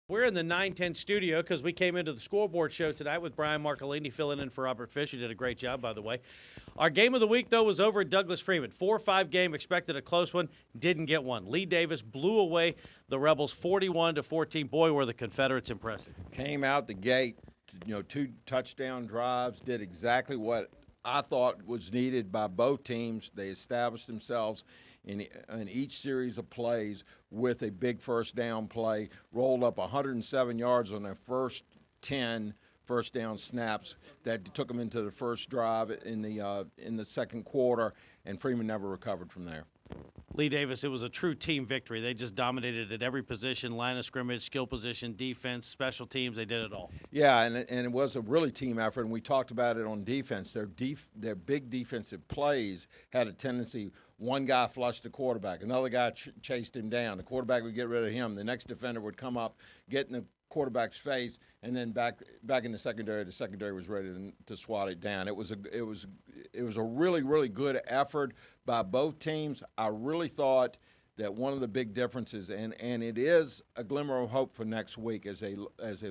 We're in the 910 studio because we came into the scoreboard show tonight with Brian Marcolini filling in for Robert Fish, who did a great job, by the way. Our game of the week, though, was over at Douglas Freeman. 4-5 game, expected a close one, didn't get one. Lee Davis blew away the Rebels 41-14. Boy, were the Confederates impressive. Came out the gate, 2 touchdown drives, did exactly what I thought was needed by both teams. They established themselves in each series of plays with a big first down play, rolled up 107 yards on their first 10 first down snaps that took them into the first drive in the second quarter, and Freeman never recovered from there. Lee Davis, it was a true team victory. They just dominated at every position, line of scrimmage, skill position, defense, special teams. They did it all. Yeah, and it was a really team effort, and we talked about it on defense. Their big defensive plays had a tendency, one guy flushed the quarterback, another guy chased him down. The quarterback would get rid of him. The next defender would come up, get in the quarterback's face, and then back in the secondary was ready to swat it down. It was a really good effort by both teams. I really thought that one of the big differences, and it is a glimmer of hope for next week as they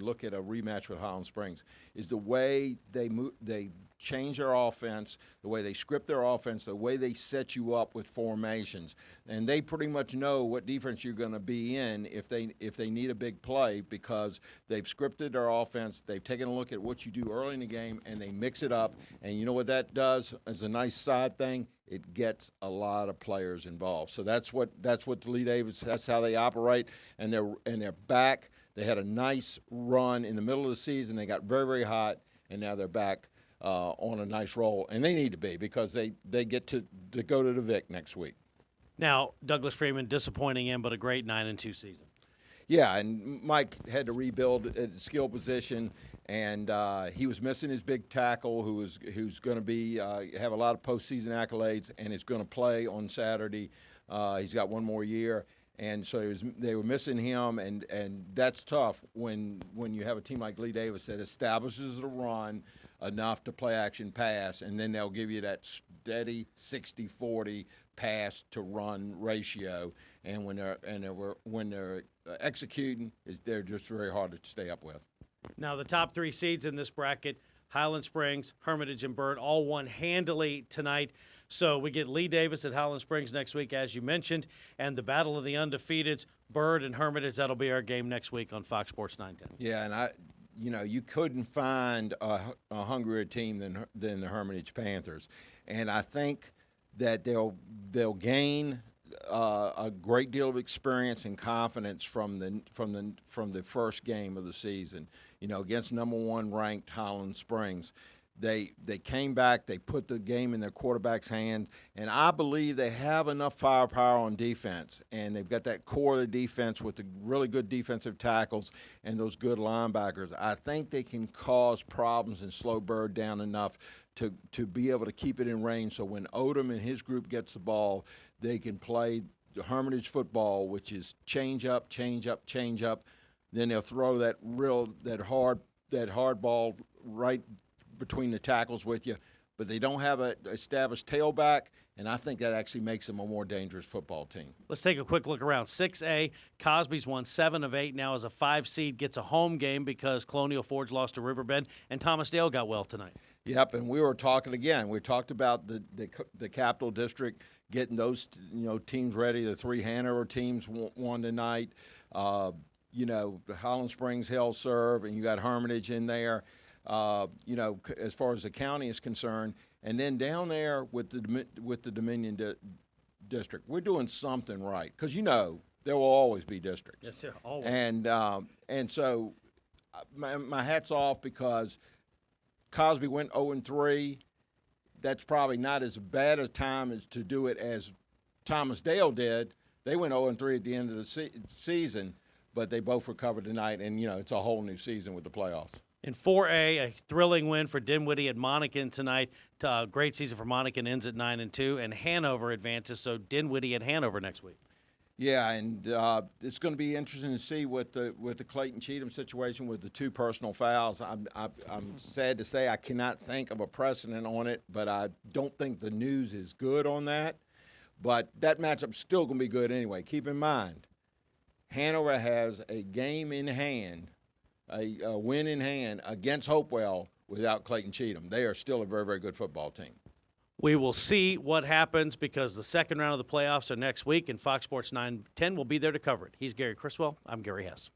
look at a rematch with Highland Springs, is the way they change their offense, the way they script their offense, the way they set you up with formations. And they pretty much know what defense you're going to be in if they need a big play, because they've scripted their offense, they've taken a look at what you do early in the game, and they mix it up. And you know what that does as a nice side thing? It gets a lot of players involved. So that's what the Lee Davis, that's how they operate, and they're back. They had a nice run in the middle of the season. They got very hot, and now they're back on a nice roll, and they need to be, because they get to go to the Vic next week. Now, Douglas Freeman, disappointing him, but a great 9-2 season. Yeah, and Mike had to rebuild at skill position, and he was missing his big tackle, who's going to be have a lot of postseason accolades, and is going to play on Saturday. He's got one more year, and so they were missing him, and that's tough when you have a team like Lee Davis that establishes the run enough to play action pass, and then they'll give you that steady 60-40 pass to run ratio. And when they're executing, they're just very hard to stay up with. Now, the top 3 seeds in this bracket, Highland Springs, Hermitage, and Byrd, all won handily tonight. So we get Lee Davis at Highland Springs next week, as you mentioned, and the battle of the undefeateds, Byrd and Hermitage. That'll be our game next week on Fox Sports 910. Yeah, and you couldn't find a hungrier team than the Hermitage Panthers, and I think that they'll gain a great deal of experience and confidence from the first game of the season. Against number 1 ranked Highland Springs. They came back, they put the game in their quarterback's hand, and I believe they have enough firepower on defense, and they've got that core of the defense with the really good defensive tackles and those good linebackers. I think they can cause problems and slow Byrd down enough to be able to keep it in range, so when Odom and his group gets the ball, they can play the Hermitage football, which is change up, change up, change up. Then they'll throw that hard ball right between the tackles with you, but they don't have an established tailback, and I think that actually makes them a more dangerous football team. Let's take a quick look around. 6A, Cosby's won 7 of 8, now as a 5 seed, gets a home game because Colonial Forge lost to Riverbend, and Thomas Dale got well tonight. Yep, and we were talking again. We talked about the Capital District getting those teams ready. The 3 Hanover teams won tonight. The Highland Springs Hill serve, and you got Hermitage in there. As far as the county is concerned, and then down there with the Dominion district, we're doing something right, because there will always be districts. Yes, sir, always. And so my hat's off, because Cosby went 0-3. That's probably not as bad a time as to do it as Thomas Dale did. They went 0-3 at the end of the season, but they both recovered tonight, and it's a whole new season with the playoffs. In 4A, a thrilling win for Dinwiddie at Monacan tonight. Great season for Monacan, ends at 9-2, and Hanover advances. So Dinwiddie at Hanover next week. Yeah, and it's going to be interesting to see with the Clayton Cheatham situation with the 2 personal fouls. I'm sad to say I cannot think of a precedent on it, but I don't think the news is good on that. But that matchup's still going to be good anyway. Keep in mind, Hanover has a game in hand, a win in hand against Hopewell without Clayton Cheatham. They are still a very, very good football team. We will see what happens because the second round of the playoffs are next week, and Fox Sports 910 will be there to cover it. He's Gary Criswell. I'm Gary Hess.